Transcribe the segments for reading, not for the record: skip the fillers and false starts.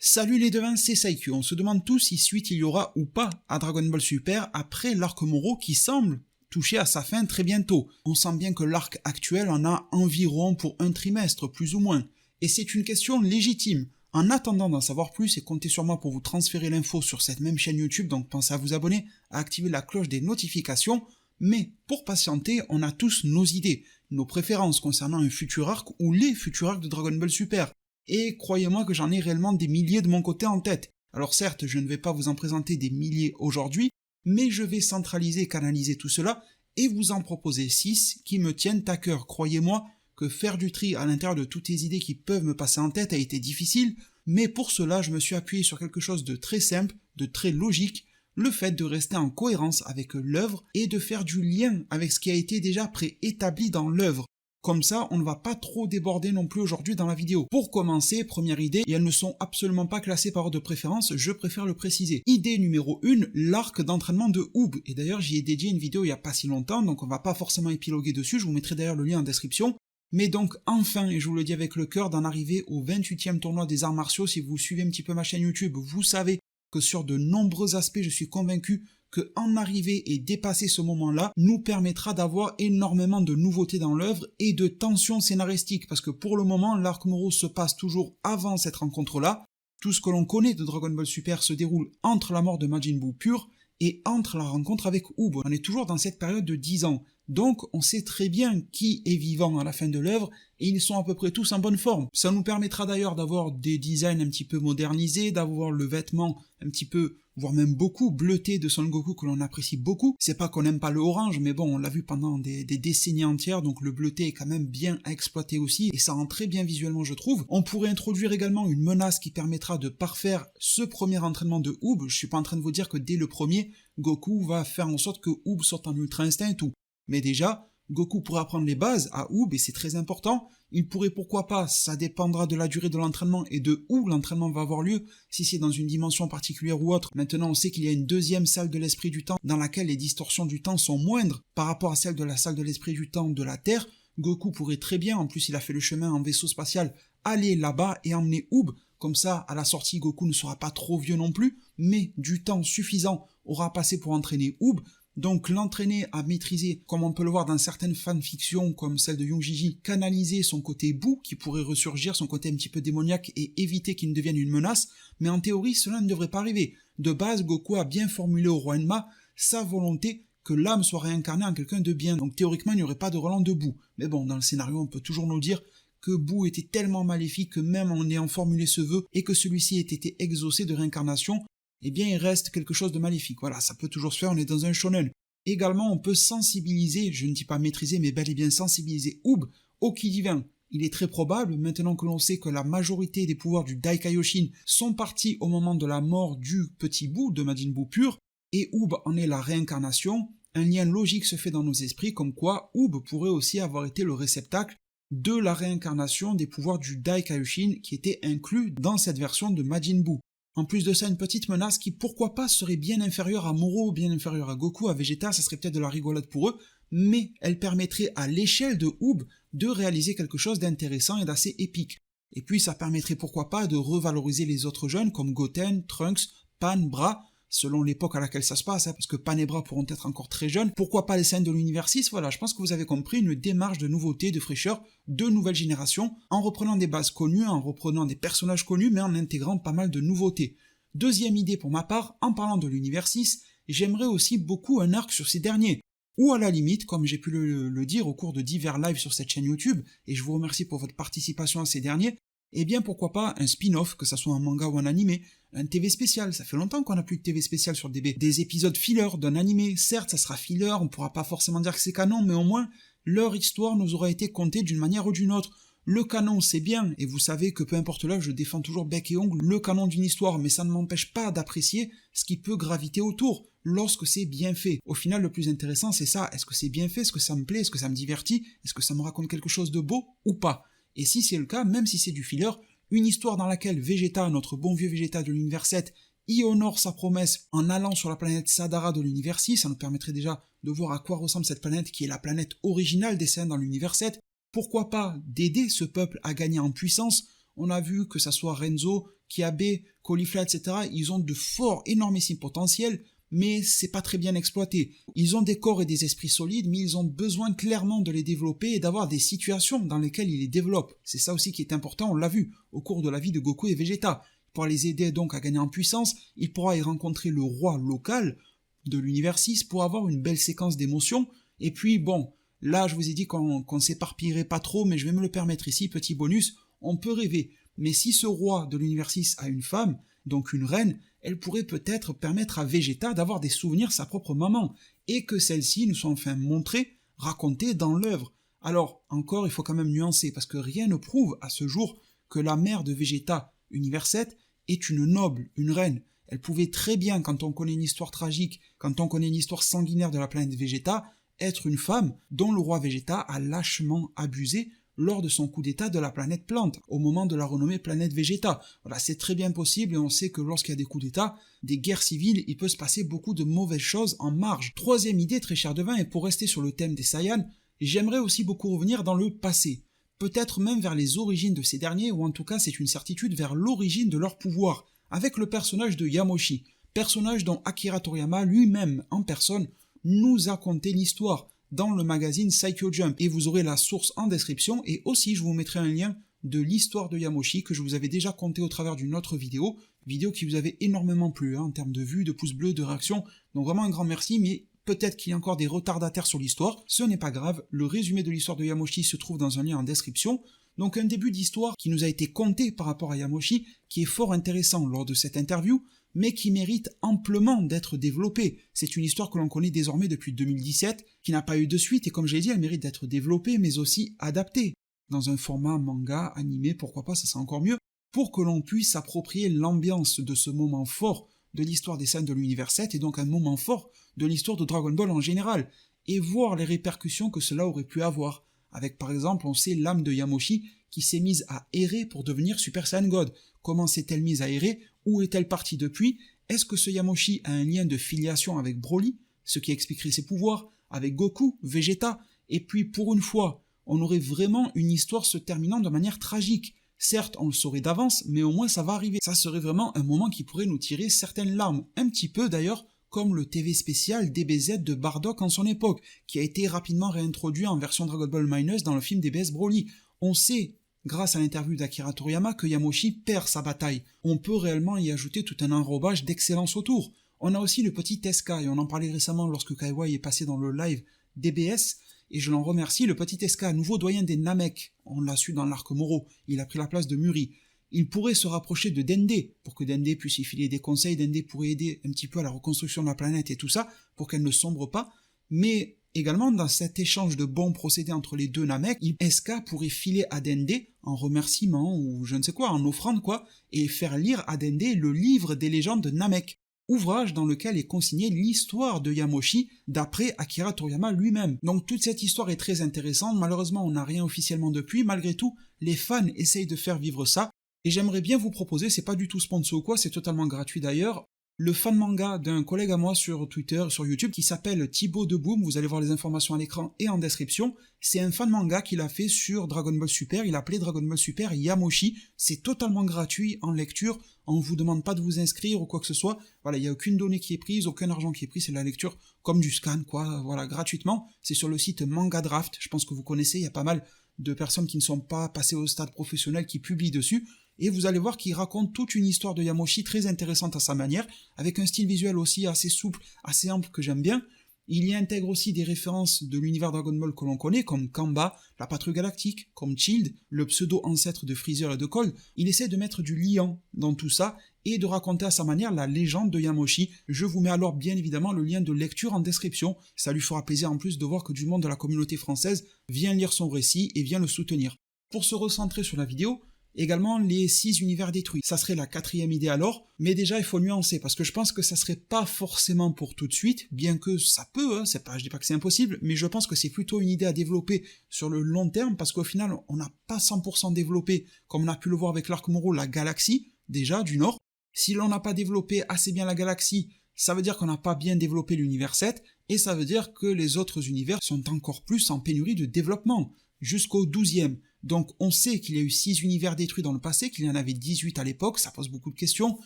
Salut les devins, c'est Saikyu. On se demande tous si suite il y aura ou pas à Dragon Ball Super après l'arc Moro qui semble toucher à sa fin très bientôt. On sent bien que l'arc actuel en a environ pour un trimestre, plus ou moins. Et c'est une question légitime. En attendant d'en savoir plus, et comptez sur moi pour vous transférer l'info sur cette même chaîne YouTube, donc pensez à vous abonner, à activer la cloche des notifications. Mais pour patienter, on a tous nos idées, nos préférences concernant un futur arc ou les futurs arcs de Dragon Ball Super. Et croyez-moi que j'en ai réellement des milliers de mon côté en tête. Alors certes, je ne vais pas vous en présenter des milliers aujourd'hui, mais je vais centraliser et canaliser tout cela et vous en proposer 6 qui me tiennent à cœur. Croyez-moi que faire du tri à l'intérieur de toutes les idées qui peuvent me passer en tête a été difficile, mais pour cela je me suis appuyé sur quelque chose de très simple, de très logique, le fait de rester en cohérence avec l'œuvre et de faire du lien avec ce qui a été déjà préétabli dans l'œuvre. Comme ça, on ne va pas trop déborder non plus aujourd'hui dans la vidéo. Pour commencer, première idée, et elles ne sont absolument pas classées par ordre de préférence, je préfère le préciser. Idée numéro 1, l'arc d'entraînement de Oob. Et d'ailleurs, j'y ai dédié une vidéo il n'y a pas si longtemps, donc on va pas forcément épiloguer dessus, je vous mettrai d'ailleurs le lien en description. Mais donc, enfin, et je vous le dis avec le cœur, d'en arriver au 28e tournoi des arts martiaux. Si vous suivez un petit peu ma chaîne YouTube, vous savez que sur de nombreux aspects, je suis convaincu que en arriver et dépasser ce moment-là nous permettra d'avoir énormément de nouveautés dans l'œuvre et de tensions scénaristiques, parce que pour le moment, l'arc Moro se passe toujours avant cette rencontre-là. Tout ce que l'on connaît de Dragon Ball Super se déroule entre la mort de Majin Buu pur et entre la rencontre avec Oob. On est toujours dans cette période de 10 ans. Donc, on sait très bien qui est vivant à la fin de l'œuvre, et ils sont à peu près tous en bonne forme. Ça nous permettra d'ailleurs d'avoir des designs un petit peu modernisés, d'avoir le vêtement un petit peu, voire même beaucoup, bleuté de Son Goku que l'on apprécie beaucoup. C'est pas qu'on n'aime pas le orange, mais bon, on l'a vu pendant des décennies entières, donc le bleuté est quand même bien à exploiter aussi, et ça rend très bien visuellement, je trouve. On pourrait introduire également une menace qui permettra de parfaire ce premier entraînement de Oob. Je suis pas en train de vous dire que dès le premier, Goku va faire en sorte que Oob sorte en Ultra Instinct et tout. Mais déjà, Goku pourra apprendre les bases à Oob et c'est très important. Il pourrait pourquoi pas, ça dépendra de la durée de l'entraînement et de où l'entraînement va avoir lieu, si c'est dans une dimension particulière ou autre. Maintenant on sait qu'il y a une deuxième salle de l'esprit du temps dans laquelle les distorsions du temps sont moindres par rapport à celle de la salle de l'esprit du temps de la Terre. Goku pourrait très bien, en plus il a fait le chemin en vaisseau spatial, aller là-bas et emmener Oob. Comme ça, à la sortie, Goku ne sera pas trop vieux non plus, mais du temps suffisant aura passé pour entraîner Oob. Donc l'entraîner à maîtriser, comme on peut le voir dans certaines fanfictions comme celle de Young-Jiji, canaliser son côté Buu qui pourrait ressurgir, son côté un petit peu démoniaque et éviter qu'il ne devienne une menace, mais en théorie cela ne devrait pas arriver. De base, Goku a bien formulé au roi Enma sa volonté que l'âme soit réincarnée en quelqu'un de bien, donc théoriquement il n'y aurait pas de Roland de Buu. Mais bon, dans le scénario on peut toujours nous dire que Buu était tellement maléfique que même en ayant formulé ce vœu et que celui-ci ait été exaucé de réincarnation, eh bien il reste quelque chose de maléfique. Voilà, ça peut toujours se faire, on est dans un shonen. Également, on peut sensibiliser, je ne dis pas maîtriser, mais bel et bien sensibiliser Oob au ki divin. Il est très probable, maintenant que l'on sait que la majorité des pouvoirs du Daikaioshin sont partis au moment de la mort du petit Buu, de Majin Buu pur, et Oob en est la réincarnation, un lien logique se fait dans nos esprits comme quoi Oob pourrait aussi avoir été le réceptacle de la réincarnation des pouvoirs du Daikaioshin qui étaient inclus dans cette version de Majin Buu. En plus de ça, une petite menace qui, pourquoi pas, serait bien inférieure à Moro, bien inférieure à Goku, à Vegeta, ça serait peut-être de la rigolade pour eux, mais elle permettrait à l'échelle de Oob de réaliser quelque chose d'intéressant et d'assez épique. Et puis ça permettrait pourquoi pas de revaloriser les autres jeunes comme Goten, Trunks, Pan, Bra, selon l'époque à laquelle ça se passe, parce que Pan et Bra pourront être encore très jeunes. Pourquoi pas les scènes de l'univers 6, voilà, je pense que vous avez compris, une démarche de nouveauté, de fraîcheur, de nouvelle génération, en reprenant des bases connues, en reprenant des personnages connus, mais en intégrant pas mal de nouveautés. Deuxième idée pour ma part, en parlant de l'univers 6, j'aimerais aussi beaucoup un arc sur ces derniers. Ou à la limite, comme j'ai pu le dire au cours de divers lives sur cette chaîne YouTube, et je vous remercie pour votre participation à ces derniers, eh bien pourquoi pas un spin-off, que ça soit un manga ou un animé, un TV spécial, ça fait longtemps qu'on n'a plus de TV spécial sur DB, des épisodes filler d'un animé, certes ça sera filler, on pourra pas forcément dire que c'est canon, mais au moins leur histoire nous aura été contée d'une manière ou d'une autre. Le canon c'est bien, et vous savez que peu importe l'œuvre, je défends toujours bec et ongle le canon d'une histoire, mais ça ne m'empêche pas d'apprécier ce qui peut graviter autour, lorsque c'est bien fait. Au final le plus intéressant c'est ça, est-ce que c'est bien fait, est-ce que ça me plaît, est-ce que ça me divertit, est-ce que ça me raconte quelque chose de beau ou pas. Et si c'est le cas, même si c'est du filler, une histoire dans laquelle Vegeta, notre bon vieux Vegeta de l'univers 7, y honore sa promesse en allant sur la planète Sadara de l'univers 6, ça nous permettrait déjà de voir à quoi ressemble cette planète qui est la planète originale des scènes dans l'univers 7, pourquoi pas d'aider ce peuple à gagner en puissance. On a vu que ça soit Renzo Kiabe, Caulifla, etc., ils ont de forts, énormissimes potentiels, mais c'est pas très bien exploité. Ils ont des corps et des esprits solides, mais ils ont besoin clairement de les développer et d'avoir des situations dans lesquelles ils les développent. C'est ça aussi qui est important, on l'a vu au cours de la vie de Goku et Vegeta. Il pourra les aider donc à gagner en puissance, il pourra y rencontrer le roi local de l'univers 6 pour avoir une belle séquence d'émotions, et puis bon, là je vous ai dit qu'on s'éparpillerait pas trop, mais je vais me le permettre ici, petit bonus, on peut rêver. Mais si ce roi de l'univers 6 a une femme, donc une reine, elle pourrait peut-être permettre à Vegeta d'avoir des souvenirs de sa propre maman, et que celle-ci nous soit enfin montrée, racontée dans l'œuvre. Alors, encore, il faut quand même nuancer, parce que rien ne prouve à ce jour que la mère de Vegeta, univers 7, est une noble, une reine. Elle pouvait très bien, quand on connaît une histoire tragique, quand on connaît une histoire sanguinaire de la planète Vegeta, être une femme dont le roi Vegeta a lâchement abusé lors de son coup d'état de la planète Plante, au moment de la renommée planète Vegeta. Voilà, c'est très bien possible et on sait que lorsqu'il y a des coups d'état, des guerres civiles, il peut se passer beaucoup de mauvaises choses en marge. Troisième idée, très cher devin, et pour rester sur le thème des Saiyans, j'aimerais aussi beaucoup revenir dans le passé. Peut-être même vers les origines de ces derniers, ou en tout cas c'est une certitude vers l'origine de leur pouvoir, avec le personnage de Yamoshi, personnage dont Akira Toriyama lui-même en personne nous a conté l'histoire dans le magazine Saikyo Jump, et vous aurez la source en description, et aussi je vous mettrai un lien de l'histoire de Yamoshi que je vous avais déjà conté au travers d'une autre vidéo qui vous avait énormément plu en termes de vues, de pouces bleus, de réactions, donc vraiment un grand merci, mais peut-être qu'il y a encore des retardataires sur l'histoire, ce n'est pas grave, le résumé de l'histoire de Yamoshi se trouve dans un lien en description, donc un début d'histoire qui nous a été conté par rapport à Yamoshi, qui est fort intéressant lors de cette interview, mais qui mérite amplement d'être développée. C'est une histoire que l'on connaît désormais depuis 2017, qui n'a pas eu de suite, et comme j'ai dit, elle mérite d'être développée, mais aussi adaptée. Dans un format manga, animé, pourquoi pas, ça serait encore mieux, pour que l'on puisse s'approprier l'ambiance de ce moment fort de l'histoire des scènes de l'univers 7, et donc un moment fort de l'histoire de Dragon Ball en général, et voir les répercussions que cela aurait pu avoir. Avec par exemple, on sait l'âme de Yamoshi qui s'est mise à errer pour devenir Super Saiyan God. Comment s'est-elle mise à errer? Où est-elle partie depuis? Est-ce que ce Yamoshi a un lien de filiation avec Broly, ce qui expliquerait ses pouvoirs, avec Goku, Vegeta? Et puis pour une fois, on aurait vraiment une histoire se terminant de manière tragique. Certes, on le saurait d'avance, mais au moins ça va arriver. Ça serait vraiment un moment qui pourrait nous tirer certaines larmes, un petit peu d'ailleurs comme le TV spécial DBZ de Bardock en son époque, qui a été rapidement réintroduit en version Dragon Ball Minus dans le film DBS Broly. On sait, grâce à l'interview d'Akira Toriyama, que Yamoshi perd sa bataille. On peut réellement y ajouter tout un enrobage d'excellence autour. On a aussi le petit Teska, et on en parlait récemment lorsque Kaiwai est passé dans le live DBS, et je l'en remercie, le petit Teska, nouveau doyen des Namek, on l'a su dans l'arc Moro, il a pris la place de Muri. Il pourrait se rapprocher de Dende, pour que Dende puisse y filer des conseils, Dende pourrait aider un petit peu à la reconstruction de la planète et tout ça, pour qu'elle ne sombre pas, mais également dans cet échange de bons procédés entre les deux Namek, SK pourrait filer à Dende en remerciement, ou je ne sais quoi, en offrande quoi, et faire lire à Dende le livre des légendes de Namek, ouvrage dans lequel est consignée l'histoire de Yamoshi d'après Akira Toriyama lui-même. Donc toute cette histoire est très intéressante, malheureusement on n'a rien officiellement depuis, malgré tout, les fans essayent de faire vivre ça, et j'aimerais bien vous proposer, c'est pas du tout sponsor ou quoi, c'est totalement gratuit d'ailleurs, le fan manga d'un collègue à moi sur Twitter, sur YouTube, qui s'appelle Thibaut de Boom, vous allez voir les informations à l'écran et en description, c'est un fan manga qu'il a fait sur Dragon Ball Super, il a appelé Dragon Ball Super Yamoshi, c'est totalement gratuit en lecture, on vous demande pas de vous inscrire ou quoi que ce soit, voilà, il n'y a aucune donnée qui est prise, aucun argent qui est pris, c'est de la lecture comme du scan, quoi, voilà, gratuitement, c'est sur le site Manga Draft, je pense que vous connaissez, il y a pas mal de personnes qui ne sont pas passées au stade professionnel qui publient dessus, et vous allez voir qu'il raconte toute une histoire de Yamoshi très intéressante à sa manière, avec un style visuel aussi assez souple, assez ample que j'aime bien. Il y intègre aussi des références de l'univers Dragon Ball que l'on connaît, comme Kamba, la patrouille galactique, comme Child, le pseudo-ancêtre de Freezer et de Cold. Il essaie de mettre du liant dans tout ça, et de raconter à sa manière la légende de Yamoshi. Je vous mets alors bien évidemment le lien de lecture en description, ça lui fera plaisir en plus de voir que du monde de la communauté française vient lire son récit et vient le soutenir. Pour se recentrer sur la vidéo, également les 6 univers détruits. Ça serait la 4e idée alors, mais déjà il faut nuancer, parce que je pense que ça serait pas forcément pour tout de suite, bien que ça peut, hein, je dis pas que c'est impossible, mais je pense que c'est plutôt une idée à développer sur le long terme, parce qu'au final, on n'a pas 100% développé, comme on a pu le voir avec l'arc Moro, la galaxie, déjà, du Nord. Si l'on n'a pas développé assez bien la galaxie, ça veut dire qu'on n'a pas bien développé l'univers 7, et ça veut dire que les autres univers sont encore plus en pénurie de développement, jusqu'au 12e. Donc on sait qu'il y a eu 6 univers détruits dans le passé, qu'il y en avait 18 à l'époque, ça pose beaucoup de questions.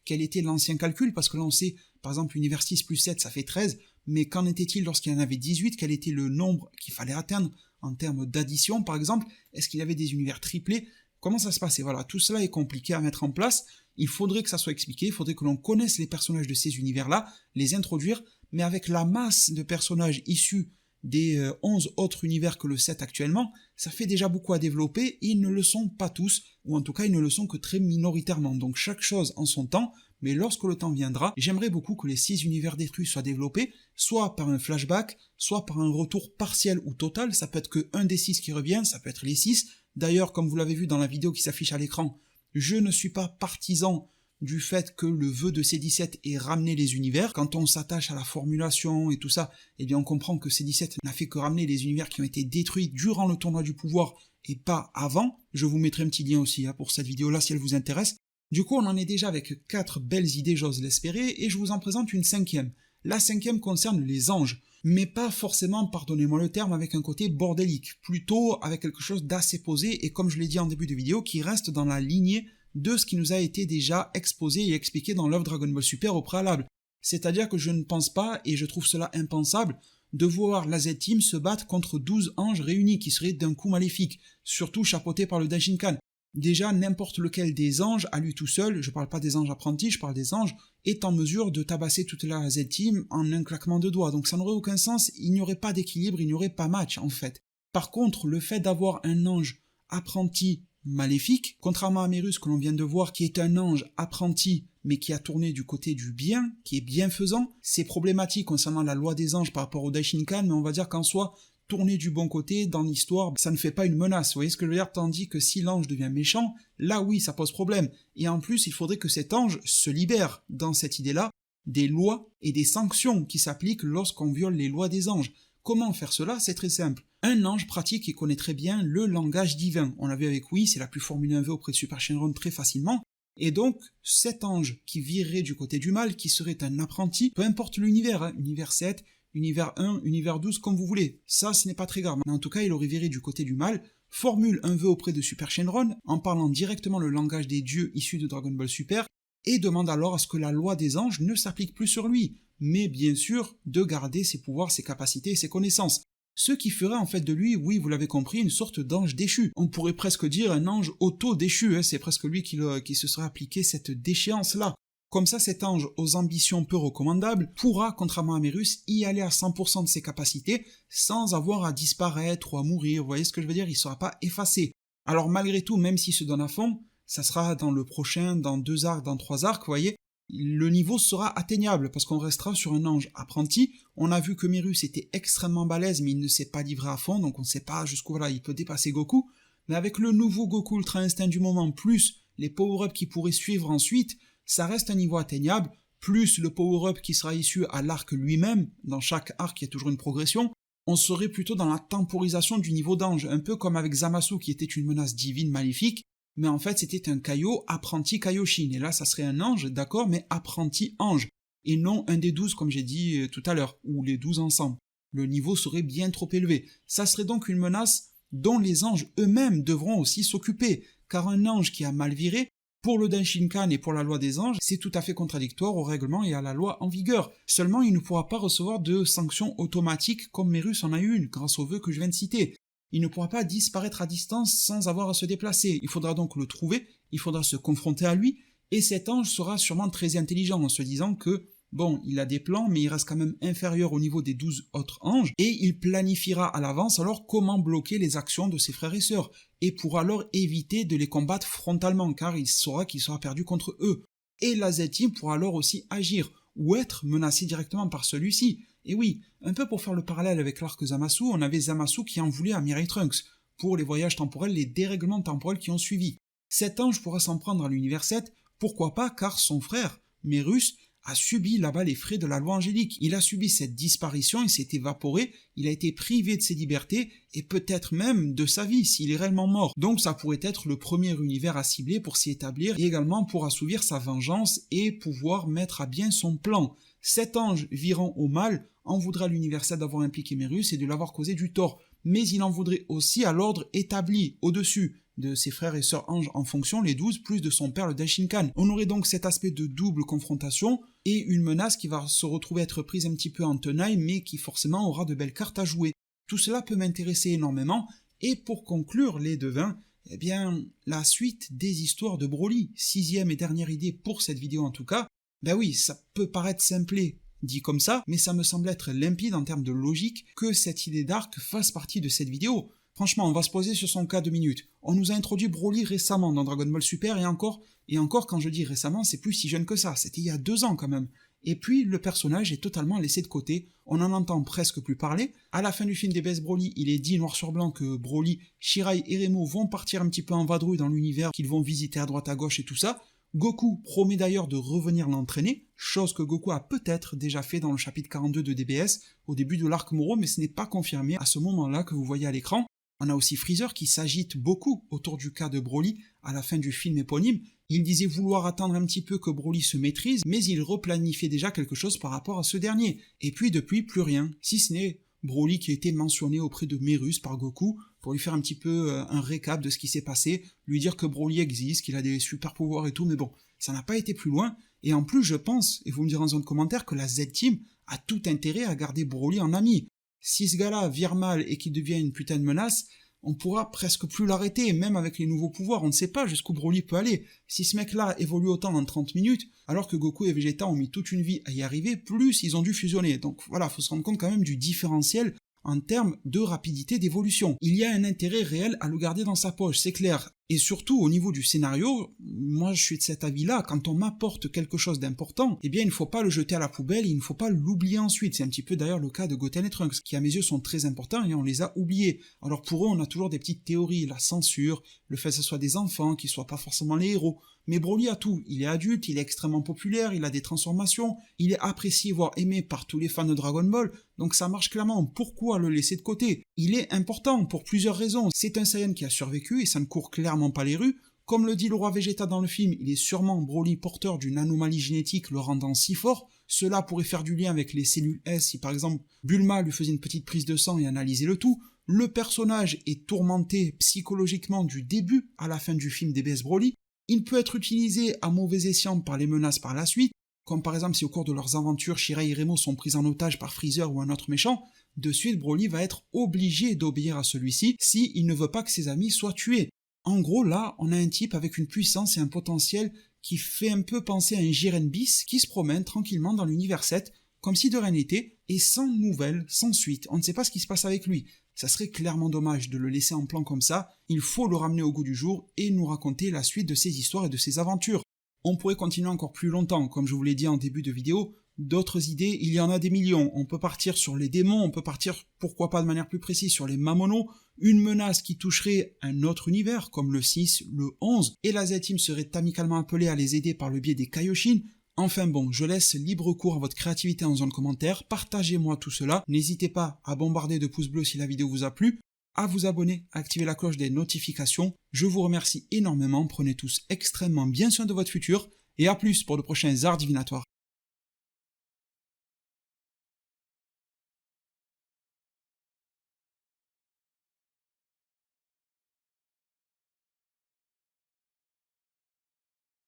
Quel était l'ancien calcul? Parce que là on sait, par exemple, univers 6 plus 7 ça fait 13, mais qu'en était-il lorsqu'il y en avait 18? Quel était le nombre qu'il fallait atteindre en termes d'addition par exemple? Est-ce qu'il y avait des univers triplés? Comment ça se passait? Voilà, tout cela est compliqué à mettre en place. Il faudrait que ça soit expliqué, il faudrait que l'on connaisse les personnages de ces univers-là, les introduire, mais avec la masse de personnages issus des 11 autres univers que le 7 actuellement, ça fait déjà beaucoup à développer, et ils ne le sont pas tous, ou en tout cas ils ne le sont que très minoritairement, donc chaque chose en son temps, mais lorsque le temps viendra, j'aimerais beaucoup que les 6 univers détruits soient développés, soit par un flashback, soit par un retour partiel ou total, ça peut être que un des 6 qui revient, ça peut être les 6, d'ailleurs comme vous l'avez vu dans la vidéo qui s'affiche à l'écran, je ne suis pas partisan du fait que le vœu de C17 ait ramené les univers. Quand on s'attache à la formulation et tout ça, eh bien on comprend que C17 n'a fait que ramener les univers qui ont été détruits durant le tournoi du pouvoir et pas avant. Je vous mettrai un petit lien aussi pour cette vidéo-là si elle vous intéresse. Du coup, on en est déjà avec 4 belles idées, j'ose l'espérer, et je vous en présente une 5e. La 5e concerne les anges, mais pas forcément, pardonnez-moi le terme, avec un côté bordélique, plutôt avec quelque chose d'assez posé, et comme je l'ai dit en début de vidéo, qui reste dans la lignée de ce qui nous a été déjà exposé et expliqué dans l'œuvre Dragon Ball Super au préalable. C'est-à-dire que je ne pense pas, et je trouve cela impensable, de voir la Z-Team se battre contre 12 anges réunis qui seraient d'un coup maléfiques, surtout chapeautés par le Daishinkan. Déjà, n'importe lequel des anges, à lui tout seul, je parle pas des anges apprentis, je parle des anges, est en mesure de tabasser toute la Z-Team en un claquement de doigts. Donc ça n'aurait aucun sens, il n'y aurait pas d'équilibre, il n'y aurait pas match en fait. Par contre, le fait d'avoir un ange apprenti maléfique, contrairement à Mérus que l'on vient de voir, qui est un ange apprenti, mais qui a tourné du côté du bien, qui est bienfaisant, c'est problématique concernant la loi des anges par rapport au Daishinkan, mais on va dire qu'en soi, tourner du bon côté dans l'histoire, ça ne fait pas une menace, vous voyez ce que je veux dire, tandis que si l'ange devient méchant, là oui, ça pose problème. Et en plus, il faudrait que cet ange se libère, dans cette idée-là, des lois et des sanctions qui s'appliquent lorsqu'on viole les lois des anges. Comment faire cela? C'est très simple. Un ange pratique et connaît très bien le langage divin. On l'a vu avec Whis, il a pu formuler un vœu auprès de Super Shenron très facilement. Et donc, cet ange qui virerait du côté du mal, qui serait un apprenti, peu importe l'univers, univers 7, univers 1, univers 12, comme vous voulez. Ça, ce n'est pas très grave. Mais en tout cas, il aurait viré du côté du mal, formule un vœu auprès de Super Shenron, en parlant directement le langage des dieux issus de Dragon Ball Super, et demande alors à ce que la loi des anges ne s'applique plus sur lui, mais bien sûr, de garder ses pouvoirs, ses capacités et ses connaissances. Ce qui ferait en fait de lui, oui, vous l'avez compris, une sorte d'ange déchu. On pourrait presque dire un ange auto-déchu, c'est presque lui qui se serait appliqué cette déchéance-là. Comme ça, cet ange aux ambitions peu recommandables pourra, contrairement à Mérus, y aller à 100% de ses capacités sans avoir à disparaître ou à mourir, vous voyez ce que je veux dire, il ne sera pas effacé. Alors malgré tout, même s'il se donne à fond, ça sera dans le prochain, dans 2 arcs, dans 3 arcs, vous voyez, le niveau sera atteignable parce qu'on restera sur un ange apprenti. On a vu que Mérus était extrêmement balèze mais il ne s'est pas livré à fond, donc on ne sait pas jusqu'où il peut dépasser Goku. Mais avec le nouveau Goku Ultra Instinct du moment, plus les power-ups qui pourraient suivre ensuite, ça reste un niveau atteignable, plus le power-up qui sera issu à l'arc lui-même, dans chaque arc il y a toujours une progression, on serait plutôt dans la temporisation du niveau d'ange, un peu comme avec Zamasu qui était une menace divine maléfique, mais en fait c'était un Kaio apprenti Kaioshin, et là ça serait un ange, d'accord, mais apprenti ange, et non un des 12 comme j'ai dit tout à l'heure, ou les 12 ensemble. Le niveau serait bien trop élevé. Ça serait donc une menace dont les anges eux-mêmes devront aussi s'occuper, car un ange qui a mal viré, pour le Daishinkan et pour la loi des anges, c'est tout à fait contradictoire au règlement et à la loi en vigueur. Seulement, il ne pourra pas recevoir de sanctions automatiques comme Mérus en a eu une, grâce au vœu que je viens de citer. Il ne pourra pas disparaître à distance sans avoir à se déplacer. Il faudra donc le trouver, il faudra se confronter à lui, et cet ange sera sûrement très intelligent en se disant que, bon, il a des plans, mais il reste quand même inférieur au niveau des 12 autres anges, et il planifiera à l'avance alors comment bloquer les actions de ses frères et sœurs, et pourra alors éviter de les combattre frontalement, car il saura qu'il sera perdu contre eux. Et la Z-Team pourra alors aussi agir, ou être menacée directement par celui-ci. Et oui, un peu pour faire le parallèle avec l'arc Zamasu, on avait Zamasu qui en voulait à Mirai Trunks, pour les voyages temporels, les dérèglements temporels qui ont suivi. Cet ange pourra s'en prendre à l'univers 7, pourquoi pas, car son frère, Mérus, a subi là-bas les frais de la loi angélique. Il a subi cette disparition, il s'est évaporé, il a été privé de ses libertés, et peut-être même de sa vie, s'il est réellement mort. Donc ça pourrait être le premier univers à cibler pour s'y établir, et également pour assouvir sa vengeance et pouvoir mettre à bien son plan. Cet ange virant au mal en voudra à l'univers 7 d'avoir impliqué Mérus et de l'avoir causé du tort. mais il en voudrait aussi à l'ordre établi, au-dessus de ses frères et sœurs anges en fonction, les 12, plus de son père le Daishinkan. On aurait donc cet aspect de double confrontation, et une menace qui va se retrouver être prise un petit peu en tenaille, mais qui forcément aura de belles cartes à jouer. Tout cela peut m'intéresser énormément, et pour conclure les devins, eh bien, la suite des histoires de Broly, 6e et dernière idée pour cette vidéo en tout cas, ben oui, ça peut paraître simplé, dit comme ça, mais ça me semble être limpide en termes de logique que cette idée d'arc fasse partie de cette vidéo. Franchement, on va se poser sur son cas 2 minutes. On nous a introduit Broly récemment dans Dragon Ball Super, et encore quand je dis récemment, c'est plus si jeune que ça, c'était il y a 2 ans quand même. Et puis, le personnage est totalement laissé de côté, on n'en entend presque plus parler. À la fin du film des Best Broly, il est dit noir sur blanc que Broly, Shirai et Remo vont partir un petit peu en vadrouille dans l'univers, qu'ils vont visiter à droite à gauche et tout ça. Goku promet d'ailleurs de revenir l'entraîner, chose que Goku a peut-être déjà fait dans le chapitre 42 de DBS, au début de l'arc Moro, mais ce n'est pas confirmé à ce moment-là que vous voyez à l'écran. On a aussi Freezer qui s'agite beaucoup autour du cas de Broly à la fin du film éponyme. Il disait vouloir attendre un petit peu que Broly se maîtrise, mais il replanifiait déjà quelque chose par rapport à ce dernier. Et puis depuis, plus rien, si ce n'est Broly qui a été mentionné auprès de Merus par Goku pour lui faire un petit peu un récap de ce qui s'est passé, lui dire que Broly existe, qu'il a des super pouvoirs et tout, mais bon, ça n'a pas été plus loin. Et en plus, je pense, et vous me direz en zone de commentaire, que la Z-Team a tout intérêt à garder Broly en ami. Si ce gars-là vire mal et qu'il devient une putain de menace, on pourra presque plus l'arrêter, même avec les nouveaux pouvoirs, on ne sait pas jusqu'où Broly peut aller. Si ce mec-là évolue autant en 30 minutes, alors que Goku et Vegeta ont mis toute une vie à y arriver, plus ils ont dû fusionner. Donc voilà, faut se rendre compte quand même du différentiel en termes de rapidité d'évolution. Il y a un intérêt réel à le garder dans sa poche, c'est clair. Et surtout, au niveau du scénario, moi je suis de cet avis-là, quand on m'apporte quelque chose d'important, eh bien il ne faut pas le jeter à la poubelle, il ne faut pas l'oublier ensuite. C'est un petit peu d'ailleurs le cas de Goten et Trunks, qui à mes yeux sont très importants et on les a oubliés. Alors pour eux, on a toujours des petites théories, la censure, le fait que ce soit des enfants, qu'ils soient pas forcément les héros. Mais Broly a tout, il est adulte, il est extrêmement populaire, il a des transformations, il est apprécié voire aimé par tous les fans de Dragon Ball, donc ça marche clairement. Pourquoi le laisser de côté? Il est important pour plusieurs raisons. C'est un Saiyan qui a survécu et ça ne court clairement pas les rues. Comme le dit le roi Vegeta dans le film, il est sûrement Broly porteur d'une anomalie génétique le rendant si fort. Cela pourrait faire du lien avec les cellules S si par exemple Bulma lui faisait une petite prise de sang et analysait le tout. Le personnage est tourmenté psychologiquement du début à la fin du film DBS Broly. Il peut être utilisé à mauvais escient par les menaces par la suite, comme par exemple si au cours de leurs aventures, Shirai et Remo sont pris en otage par Freezer ou un autre méchant, de suite Broly va être obligé d'obéir à celui-ci s'il ne veut pas que ses amis soient tués. En gros là, on a un type avec une puissance et un potentiel qui fait un peu penser à un Jiren bis qui se promène tranquillement dans l'univers 7, comme si de rien n'était, et sans nouvelles, sans suite. On ne sait pas ce qui se passe avec lui. Ça serait clairement dommage de le laisser en plan comme ça, il faut le ramener au goût du jour et nous raconter la suite de ses histoires et de ses aventures. On pourrait continuer encore plus longtemps, comme je vous l'ai dit en début de vidéo, d'autres idées, il y en a des millions. On peut partir sur les démons, on peut partir, pourquoi pas de manière plus précise, sur les Mamono, une menace qui toucherait un autre univers, comme le 6, le 11, et la Z-Team serait amicalement appelée à les aider par le biais des Kaioshin. Enfin bon, je laisse libre cours à votre créativité en zone commentaire, partagez-moi tout cela, n'hésitez pas à bombarder de pouces bleus si la vidéo vous a plu, à vous abonner, à activer la cloche des notifications, je vous remercie énormément, prenez tous extrêmement bien soin de votre futur, et à plus pour de prochains arts divinatoires.